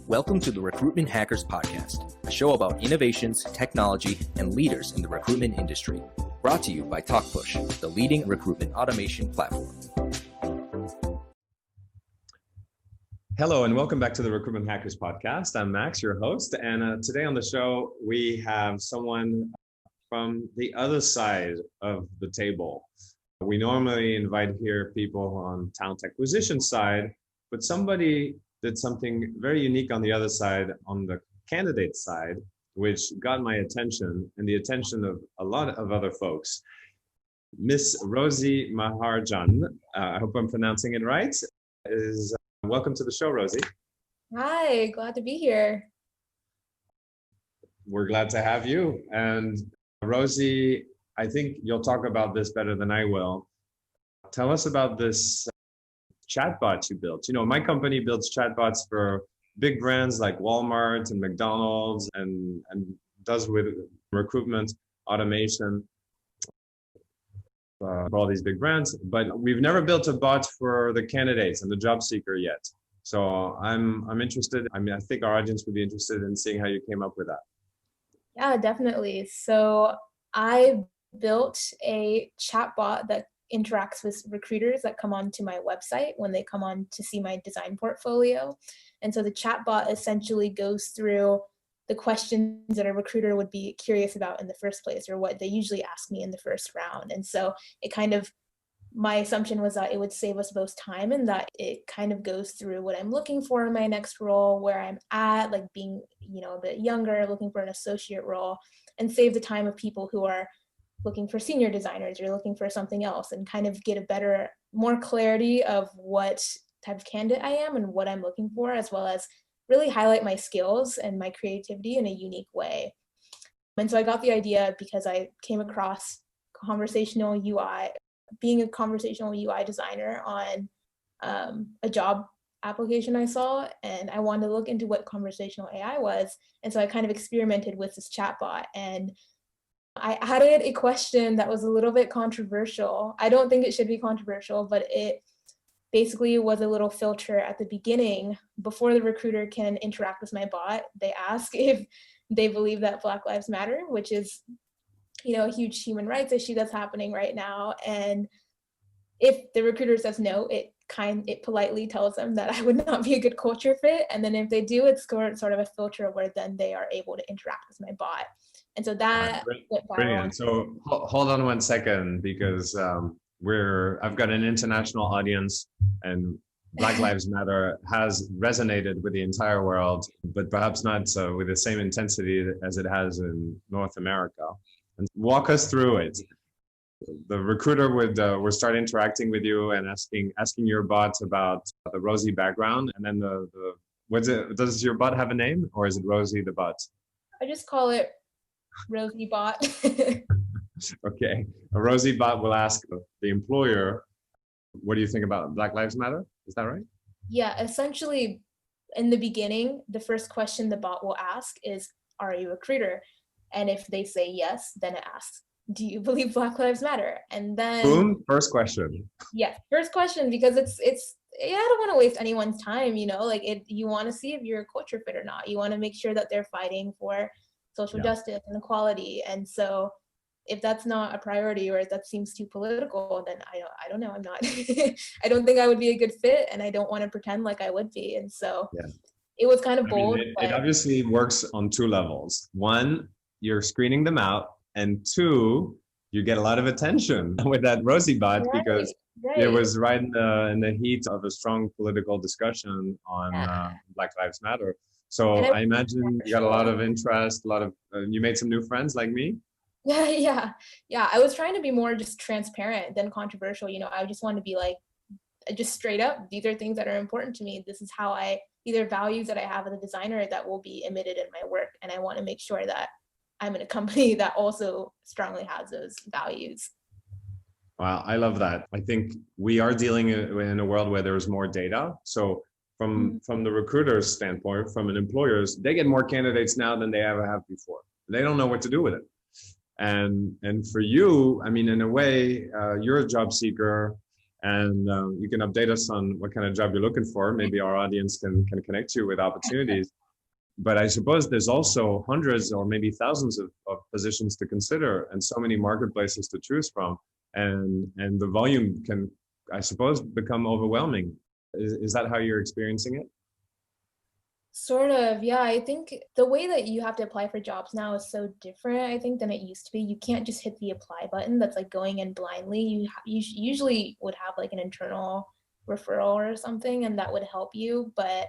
Welcome to the Recruitment Hackers Podcast, a show about innovations, technology, and leaders in the recruitment industry. Brought to you by TalkPush, the leading recruitment automation platform. Hello, and welcome back to the Recruitment Hackers Podcast. I'm Max, your host, and today on the show, we have someone from the other side of the table. We normally invite here people on talent acquisition side, but somebody did something very unique on the other side, on the candidate side, which got my attention and the attention of a lot of other folks. Miss Rosie Maharjan, I hope I'm pronouncing it right, is welcome to the show, Rosie. Hi, glad to be here. We're glad to have you. And Rosie, I think you'll talk about this better than I will. Tell us about this chatbot you built. You know, my company builds chatbots for big brands like Walmart and McDonald's and does with recruitment automation for all these big brands, but we've never built a bot for the candidates and the job seeker yet. So I'm interested. I mean, I think our audience would be interested in seeing how you came up with that. Yeah, definitely. So I built a chatbot that interacts with recruiters that come onto my website when they come on to see my design portfolio. And so the chatbot essentially goes through the questions that a recruiter would be curious about in the first place, or what they usually ask me in the first round. And so it kind of, my assumption was that it would save us both time, and that it kind of goes through what I'm looking for in my next role, where I'm at, like being, you know, a bit younger, looking for an associate role, and save the time of people who are looking for senior designers or looking for something else, and kind of get a better, more clarity of what type of candidate I am and what I'm looking for, as well as really highlight my skills and my creativity in a unique way. And so I got the idea because I came across conversational UI, being a conversational UI designer on a job application I saw, and I wanted to look into what conversational AI was. And so I kind of experimented with this chatbot, and I added a question that was a little bit controversial. I don't think it should be controversial, but it basically was a little filter at the beginning. Before the recruiter can interact with my bot, they ask if they believe that Black Lives Matter, which is, you know, a huge human rights issue that's happening right now. And if the recruiter says no, it politely tells them that I would not be a good culture fit. And then if they do, it's sort of a filter where then they are able to interact with my bot. And so that went viral. Brilliant. So hold on one second, because I've got an international audience, and Black Lives Matter has resonated with the entire world, but perhaps not with the same intensity as it has in North America. And walk us through it. The recruiter would start interacting with you and asking your bot about the Rosie background, and then does your bot have a name, or is it Rosie the bot? I just call it Rosie bot. Okay, a Rosie bot will ask the employer, "What do you think about Black Lives Matter?" Is that right? Yeah, essentially, in the beginning, the first question the bot will ask is, "Are you a recruiter?" And if they say yes, then it asks, "Do you believe Black Lives Matter?" And then boom, first question. Yeah, first question, because it's I don't want to waste anyone's time, you know, like you want to see if you're a culture fit or not. You want to make sure that they're fighting for social justice and equality. And so if that's not a priority, or if that seems too political, then I don't know, I'm not, I don't think I would be a good fit, and I don't want to pretend like I would be. And so it was kind of bold. It obviously works on two levels. One, you're screening them out, and two, you get a lot of attention with that Rosie bot, because it was right in the heat of a strong political discussion on Black Lives Matter. So I imagine you got a lot of interest, you made some new friends like me. Yeah. I was trying to be more just transparent than controversial. You know, I just want to be like, just straight up, these are things that are important to me. This is how these are values that I have as a designer that will be emitted in my work. And I want to make sure that I'm in a company that also strongly has those values. Wow, I love that. I think we are dealing in a world where there's more data. So from the recruiter's standpoint, from an employer's, they get more candidates now than they ever have before. They don't know what to do with it. And for you, I mean, in a way, you're a job seeker, and you can update us on what kind of job you're looking for. Maybe our audience can connect you with opportunities. But I suppose there's also hundreds or maybe thousands of positions to consider and so many marketplaces to choose from. And the volume can, I suppose, become overwhelming. Is that how you're experiencing it? Sort of, yeah. I think the way that you have to apply for jobs now is so different, I think, than it used to be. You can't just hit the apply button. That's like going in blindly. You usually would have like an internal referral or something, and that would help you. But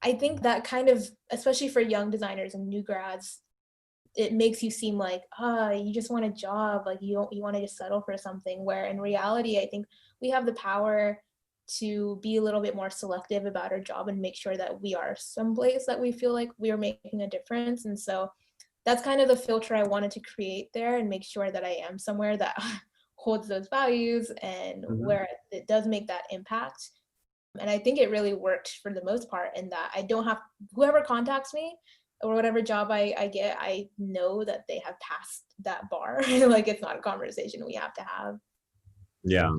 I think that kind of, especially for young designers and new grads, it makes you seem like, you just want a job, like you want to just settle for something, where in reality, I think we have the power to be a little bit more selective about our job and make sure that we are someplace that we feel like we are making a difference. And so that's kind of the filter I wanted to create there, and make sure that I am somewhere that holds those values and where it does make that impact. And I think it really worked for the most part, in that I don't have, whoever contacts me or whatever job I get, I know that they have passed that bar. Like, it's not a conversation we have to have. Yeah.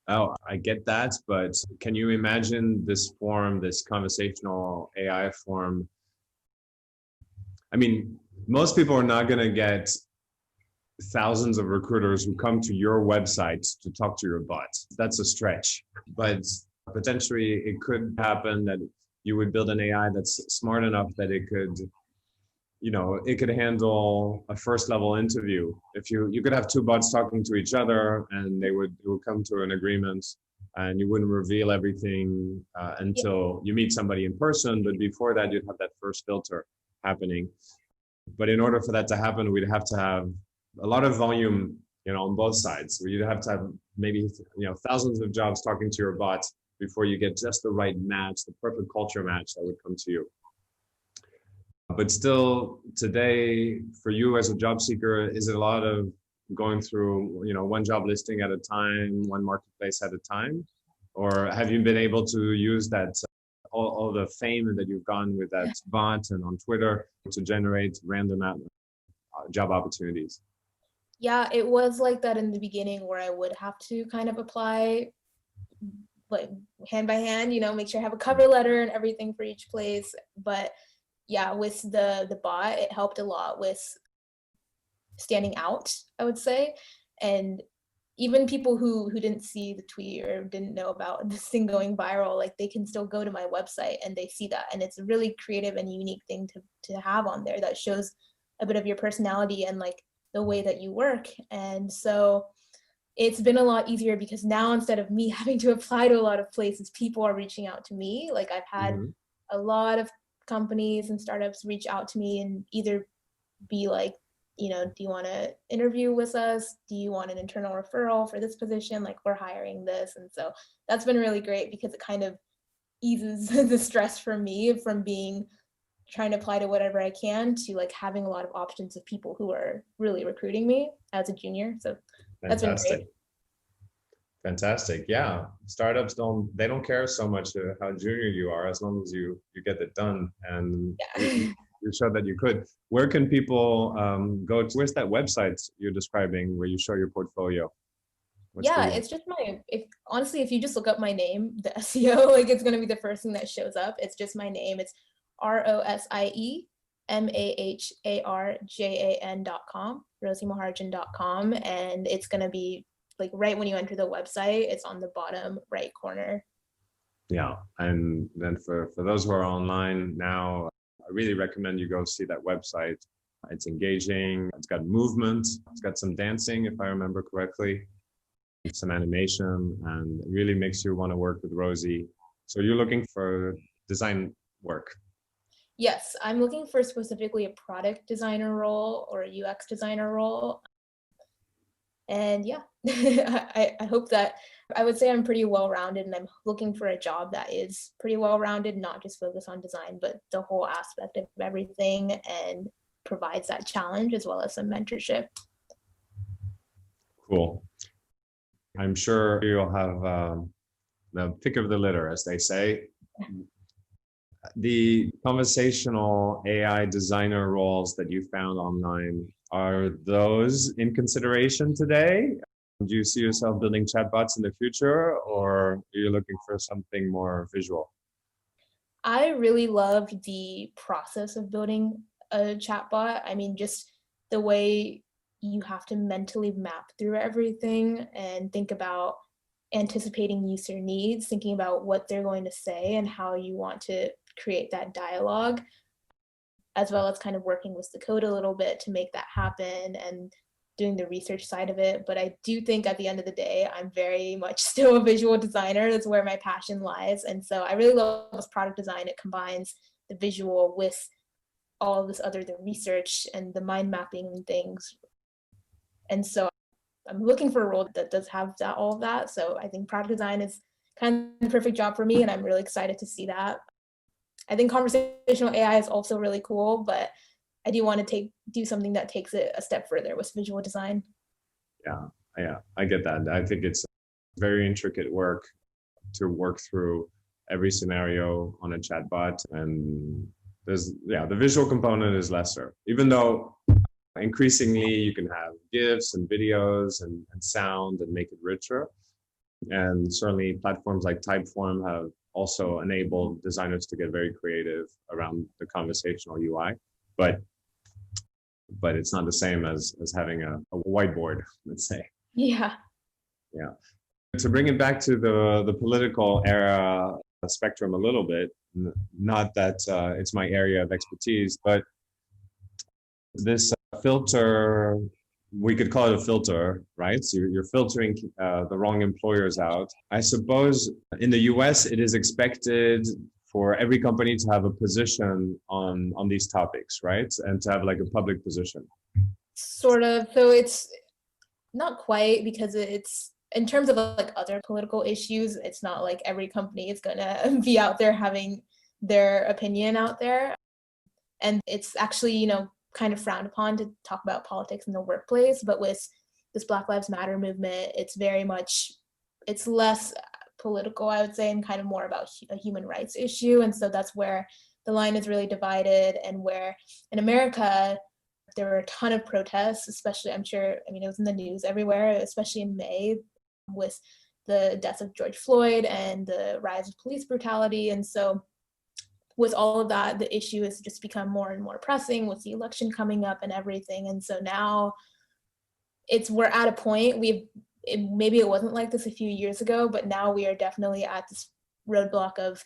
Oh, I get that, but can you imagine this form, this conversational AI form? I mean, most people are not going to get thousands of recruiters who come to your website to talk to your bot. That's a stretch, but potentially it could happen that you would build an AI that's smart enough that it could handle a first level interview. If you could have two bots talking to each other, and it would come to an agreement, and you wouldn't reveal everything until you meet somebody in person. But before that, you'd have that first filter happening. But in order for that to happen, we'd have to have a lot of volume, on both sides. You'd have to have maybe, thousands of jobs talking to your bots before you get just the right match, the perfect culture match that would come to you. But still, today, for you as a job seeker, is it a lot of going through, one job listing at a time, one marketplace at a time? Or have you been able to use that, all the fame that you've gone with that bot and on Twitter to generate random job opportunities? Yeah, it was like that in the beginning, where I would have to kind of apply like hand by hand, make sure I have a cover letter and everything for each place. But yeah, with the bot, it helped a lot with standing out, I would say. And even people who didn't see the tweet or didn't know about this thing going viral, like, they can still go to my website and they see that. And it's a really creative and unique thing to have on there that shows a bit of your personality and like the way that you work. And so it's been a lot easier, because now, instead of me having to apply to a lot of places, people are reaching out to me. Like, I've had a lot of companies and startups reach out to me and either be like, do you want to interview with us? Do you want an internal referral for this position? Like, we're hiring this. And so that's been really great, because it kind of eases the stress for me from trying to apply to whatever I can, to like having a lot of options of people who are really recruiting me as a junior. So that's been great. Fantastic. Yeah. Startups don't care so much how junior you are, as long as you get it done. And you showed that you could. Where can people go to? Where's that website you're describing where you show your portfolio? It's just honestly, if you just look up my name, the SEO, like, it's going to be the first thing that shows up. It's just my name. It's RosieMaharjan.com, RosieMaharjan.com. And it's going to be like right when you enter the website, it's on the bottom right corner. Yeah. And then for those who are online now, I really recommend you go see that website. It's engaging. It's got movement. It's got some dancing, if I remember correctly, some animation, and it really makes you want to work with Rosie. So you're looking for design work? Yes, I'm looking for specifically a product designer role or a UX designer role. And yeah, I hope that, I would say I'm pretty well-rounded, and I'm looking for a job that is pretty well-rounded, not just focused on design, but the whole aspect of everything, and provides that challenge as well as some mentorship. Cool. I'm sure you'll have the pick of the litter, as they say. The conversational AI designer roles that you found online, are those in consideration today? Do you see yourself building chatbots in the future, or are you looking for something more visual? I really loved the process of building a chatbot. I mean, just the way you have to mentally map through everything and think about anticipating user needs, thinking about what they're going to say and how you want to create that dialogue, as well as kind of working with the code a little bit to make that happen and doing the research side of it. But I do think at the end of the day, I'm very much still a visual designer. That's where my passion lies. And so I really love this product design. It combines the visual with all of this other, the research and the mind mapping and things. And so I'm looking for a role that does have that, all of that. So I think product design is kind of the perfect job for me, and I'm really excited to see that. I think conversational AI is also really cool, but I do want to do something that takes it a step further with visual design. Yeah, I get that. I think it's very intricate work to work through every scenario on a chatbot, and the visual component is lesser, even though increasingly you can have GIFs and videos and sound and make it richer. And certainly platforms like Typeform have also enabled designers to get very creative around the conversational UI, but it's not the same as having a whiteboard, let's say. Yeah. To bring it back to the political era spectrum a little bit, not that it's my area of expertise, but this filter, we could call it a filter, right? So you're filtering the wrong employers out. I suppose in the US, it is expected for every company to have a position on these topics, right? And to have like a public position. Sort of. So it's not quite, because it's, in terms of like other political issues, it's not like every company is going to be out there having their opinion out there. And it's actually, kind of frowned upon to talk about politics in the workplace. But with this Black Lives Matter movement, it's less political, I would say, and kind of more about a human rights issue. And so that's where the line is really divided, and where in America, there were a ton of protests, especially, it was in the news everywhere, especially in May, with the death of George Floyd and the rise of police brutality. And so with all of that, the issue has just become more and more pressing with the election coming up and everything. And so now we're at a point, maybe it wasn't like this a few years ago, but now we are definitely at this roadblock of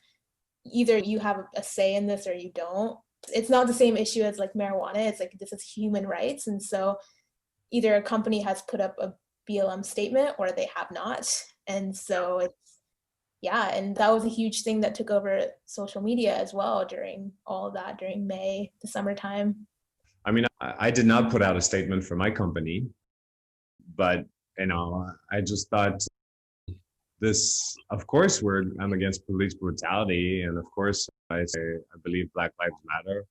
either you have a say in this or you don't. It's not the same issue as like marijuana. It's like, this is human rights. And so either a company has put up a BLM statement or they have not. And so and that was a huge thing that took over social media as well during all of that, during May, the summertime. I mean, I did not put out a statement for my company, but I just thought of course I'm against police brutality, and of course I believe Black Lives Matter,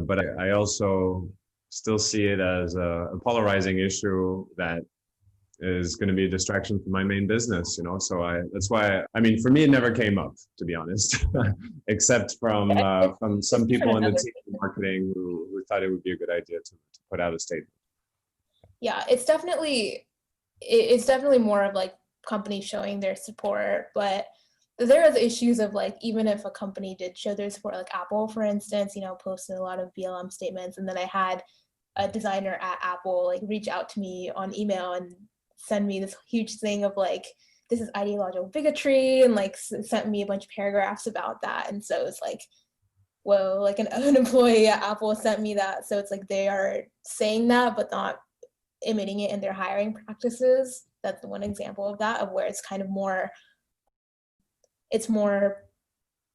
but I also still see it as a polarizing issue that is going to be a distraction from my main business, so that's why, for me, it never came up, to be honest, except from some people in the team of marketing who thought it would be a good idea to put out a statement. Yeah, it's definitely more of like companies showing their support, but there are issues of like, even if a company did show their support, like Apple, for instance, posted a lot of BLM statements, and then I had a designer at Apple like reach out to me on email and send me this huge thing of like, this is ideological bigotry, and like sent me a bunch of paragraphs about that. And so it's like, whoa, like an employee at Apple sent me that. So it's like they are saying that but not emitting it in their hiring practices. That's one example of that, of where it's kind of more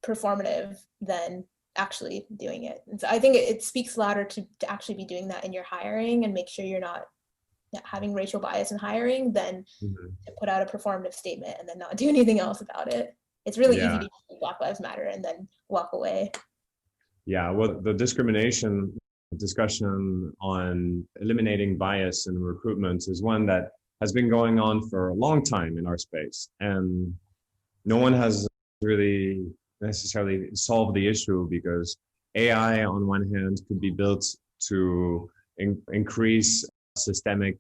performative than actually doing it. And so I think it speaks louder to actually be doing that in your hiring and make sure you're not having racial bias in hiring than to put out a performative statement and then not do anything else about it. It's really easy to do Black Lives Matter and then walk away. Yeah, well, the discrimination discussion on eliminating bias in recruitment is one that has been going on for a long time in our space, and no one has really necessarily solved the issue, because AI on one hand could be built to increase systemic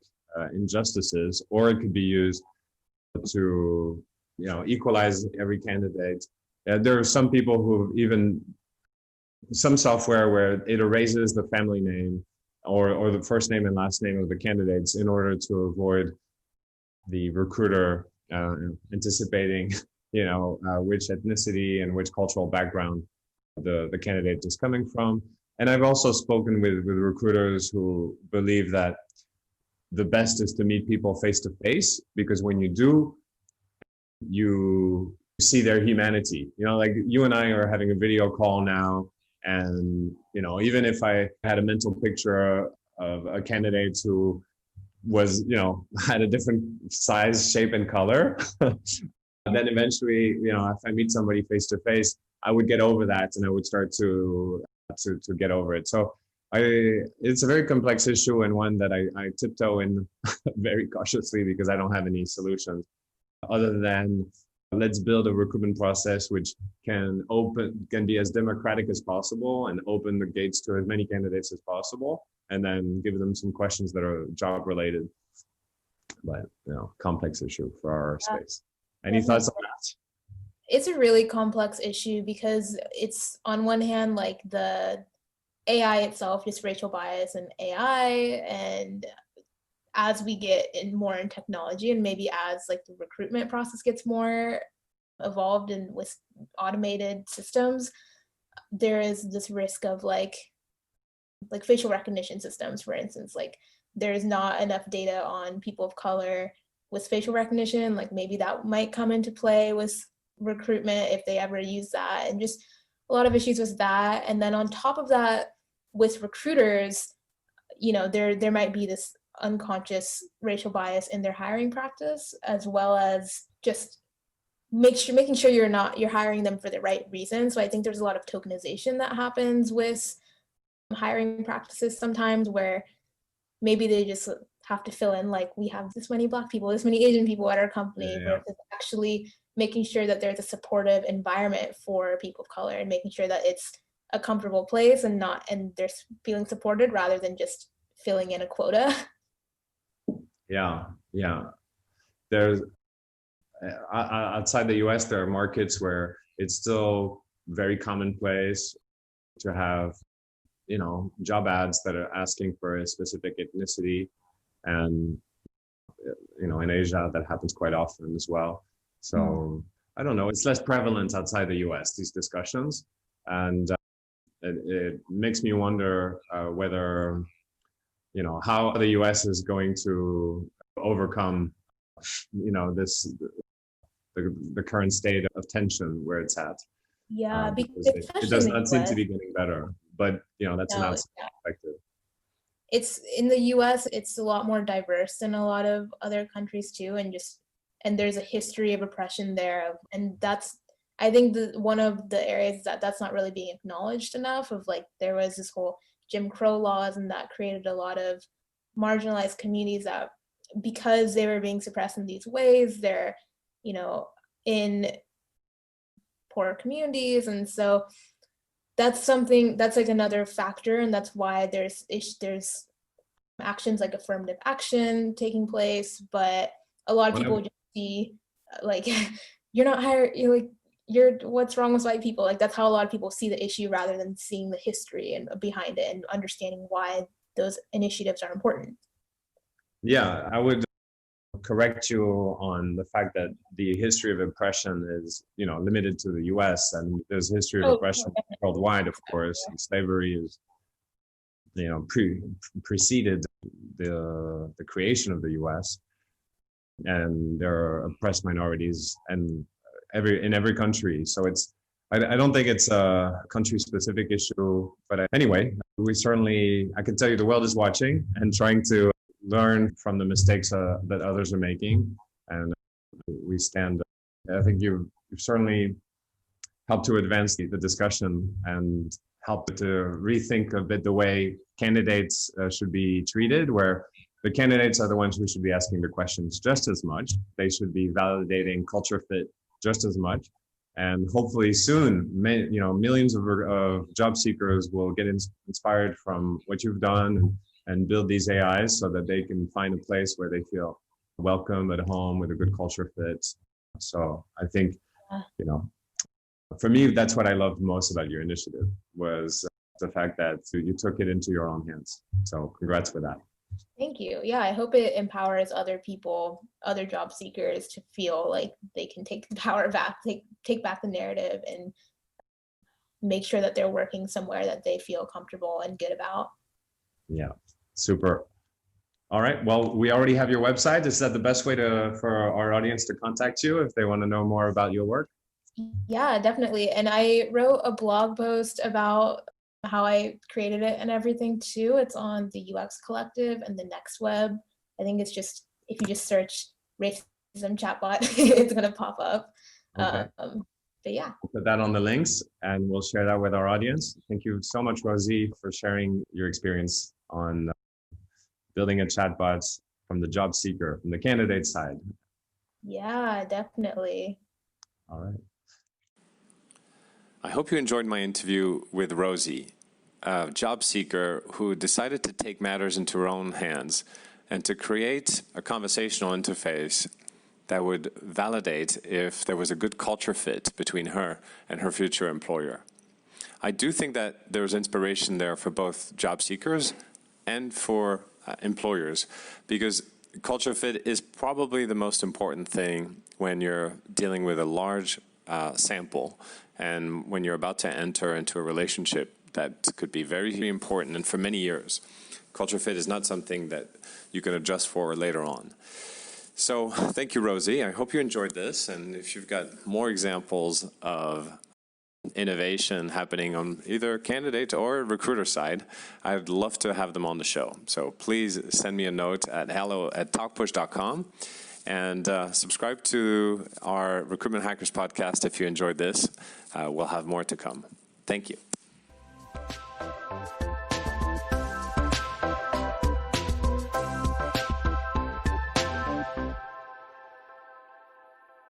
injustices, or it could be used to equalize every candidate there are some people who even some software where it erases the family name or the first name and last name of the candidates in order to avoid the recruiter anticipating, which ethnicity and which cultural background the candidate is coming from. And I've also spoken with recruiters who believe that the best is to meet people face to face, because when you do, you see their humanity. Like you and I are having a video call now, and even if I had a mental picture of a candidate who was had a different size, shape, and color, then eventually if I meet somebody face to face, I would get over that, and I would start to get over it. So it's a very complex issue, and one that I tiptoe in very cautiously, because I don't have any solutions other than let's build a recruitment process which can be as democratic as possible and open the gates to as many candidates as possible, and then give them some questions that are job related. But complex issue for our space. Any thoughts on that? It's a really complex issue because it's, on one hand, like the AI itself, just racial bias and AI, and as we get more in technology, and maybe as like the recruitment process gets more evolved and with automated systems, there is this risk of like facial recognition systems, for instance. Like there's not enough data on people of color with facial recognition. Like maybe that might come into play with recruitment if they ever use that, and just a lot of issues with that. And then on top of that, with recruiters, there might be this unconscious racial bias in their hiring practice, as well as just making sure you're hiring them for the right reason. So I think there's a lot of tokenization that happens with hiring practices sometimes, where maybe they just have to fill in like, we have this many Black people, this many Asian people at our company, versus actually making sure that there's a supportive environment for people of color, and making sure that it's a comfortable place and they're feeling supported rather than just filling in a quota. Yeah. There's outside the US, there are markets where it's still very commonplace to have job ads that are asking for a specific ethnicity, and in Asia that happens quite often as well. So I don't know, it's less prevalent outside the US, these discussions, and it makes me wonder whether how the US is going to overcome the current state of tension where it's at. Because it does not seem to be getting better, but that's an outside perspective. It's in the US, it's a lot more diverse than a lot of other countries too, and there's a history of oppression there, and that's, I think, one of the areas that's not really being acknowledged enough, of like there was this whole Jim Crow laws, and that created a lot of marginalized communities that, because they were being suppressed in these ways, they're in poor communities. And so that's like another factor, and that's why there's actions like affirmative action taking place. But a lot of people just see like, you're not hired, you're what's wrong with white people? Like that's how a lot of people see the issue, rather than seeing the history and behind it and understanding why those initiatives are important. Yeah, I would correct you on the fact that the history of oppression is, limited to the US, and there's a history of oppression worldwide, of course, and slavery is, preceded the creation of the US, and there are oppressed minorities in every country. So I don't think it's a country-specific issue, but anyway, I can tell you the world is watching and trying to learn from the mistakes that others are making, and we stand. I think you've certainly helped to advance the discussion and helped to rethink a bit the way candidates should be treated, where the candidates are the ones who should be asking the questions just as much. They should be validating culture fit just as much. And hopefully soon, millions of job seekers will get inspired from what you've done and build these AIs so that they can find a place where they feel welcome, at home, with a good culture fit. So I think, for me, that's what I loved most about your initiative was the fact that you took it into your own hands. So congrats for that. Thank you. Yeah, I hope it empowers other people, other job seekers to feel like they can take the power back, take back the narrative and make sure that they're working somewhere that they feel comfortable and good about. Yeah, super. All right. Well, we already have your website. Is that the best way for our audience to contact you if they want to know more about your work? Yeah, definitely. And I wrote a blog post about how I created it and everything too. It's on the UX Collective and the Next Web. I think it's just, if you just search racism chatbot, it's going to pop up. Okay. But yeah. We'll put that on the links and we'll share that with our audience. Thank you so much, Rosie, for sharing your experience on building a chatbot from the job seeker, from the candidate side. Yeah, definitely. All right. I hope you enjoyed my interview with Rosie, a job seeker who decided to take matters into her own hands and to create a conversational interface that would validate if there was a good culture fit between her and her future employer. I do think that there's inspiration there for both job seekers and for employers, because culture fit is probably the most important thing when you're dealing with a large sample and when you're about to enter into a relationship that could be very important and for many years. Culture fit is not something that you can adjust for later on. So thank you, Rosie. I hope you enjoyed this, and if you've got more examples of innovation happening on either candidate or recruiter side, I'd love to have them on the show. So please send me a note at hello@talkpush.com and subscribe to our Recruitment Hackers podcast if you enjoyed this. We'll have more to come. Thank you.